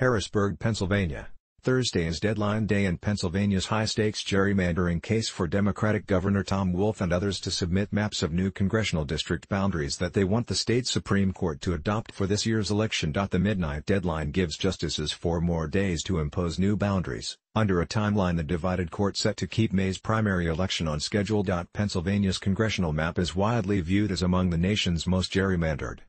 Harrisburg, Pennsylvania. Thursday is deadline day in Pennsylvania's high-stakes gerrymandering case for Democratic Governor Tom Wolf and others to submit maps of new congressional district boundaries that they want the state Supreme Court to adopt for this year's election. The midnight deadline gives justices 4 more days to impose new boundaries, under a timeline the divided court set to keep May's primary election on schedule. Pennsylvania's congressional map is widely viewed as among the nation's most gerrymandered.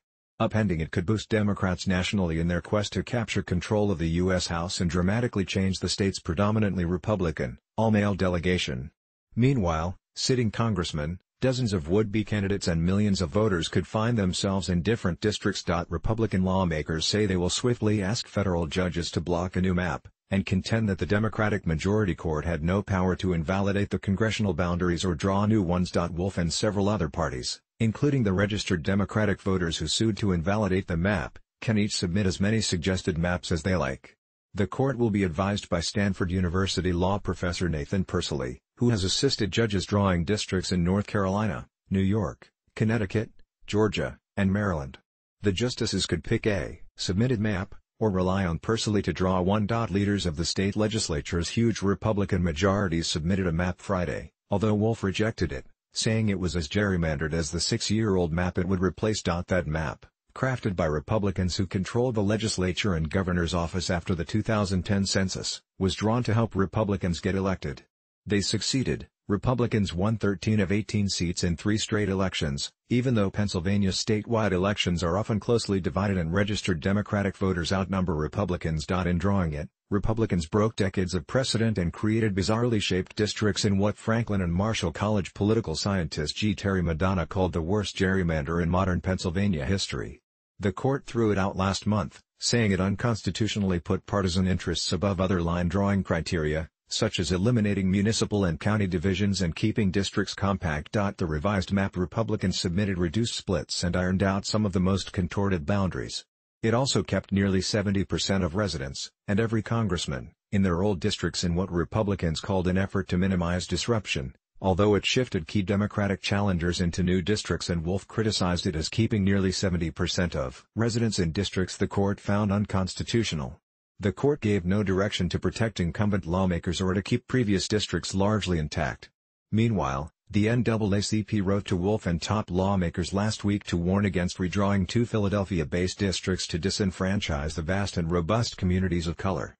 Upending it could boost Democrats nationally in their quest to capture control of the U.S. House and dramatically change the state's predominantly Republican, all-male delegation. Meanwhile, sitting congressmen, dozens of would-be candidates and millions of voters could find themselves in different districts. Republican lawmakers say they will swiftly ask federal judges to block a new map, and contend that the Democratic majority court had no power to invalidate the congressional boundaries or draw new ones. Wolf and several other parties, including the registered Democratic voters who sued to invalidate the map, can each submit as many suggested maps as they like. The court will be advised by Stanford University law professor Nathan Persily, who has assisted judges drawing districts in North Carolina, New York, Connecticut, Georgia, and Maryland. The justices could pick a submitted map, or rely on Persily to draw one. Leaders of the state legislature's huge Republican majorities submitted a map Friday, although Wolf rejected it, saying it was as gerrymandered as the 6-year-old map it would replace. That map, crafted by Republicans who controlled the legislature and governor's office after the 2010 census, was drawn to help Republicans get elected. They succeeded. Republicans won 13 of 18 seats in 3 straight elections, even though Pennsylvania's statewide elections are often closely divided and registered Democratic voters outnumber Republicans. In drawing it, Republicans broke decades of precedent and created bizarrely shaped districts in what Franklin and Marshall College political scientist G. Terry Madonna called the worst gerrymander in modern Pennsylvania history. The court threw it out last month, saying it unconstitutionally put partisan interests above other line drawing criteria, such as eliminating municipal and county divisions and keeping districts compact. The revised map Republicans submitted reduced splits and ironed out some of the most contorted boundaries. It also kept nearly 70% of residents, and every congressman, in their old districts in what Republicans called an effort to minimize disruption, although it shifted key Democratic challengers into new districts, and Wolf criticized it as keeping nearly 70% of residents in districts the court found unconstitutional. The court gave no direction to protect incumbent lawmakers or to keep previous districts largely intact. Meanwhile, the NAACP wrote to Wolf and top lawmakers last week to warn against redrawing 2 Philadelphia-based districts to disenfranchise the vast and robust communities of color.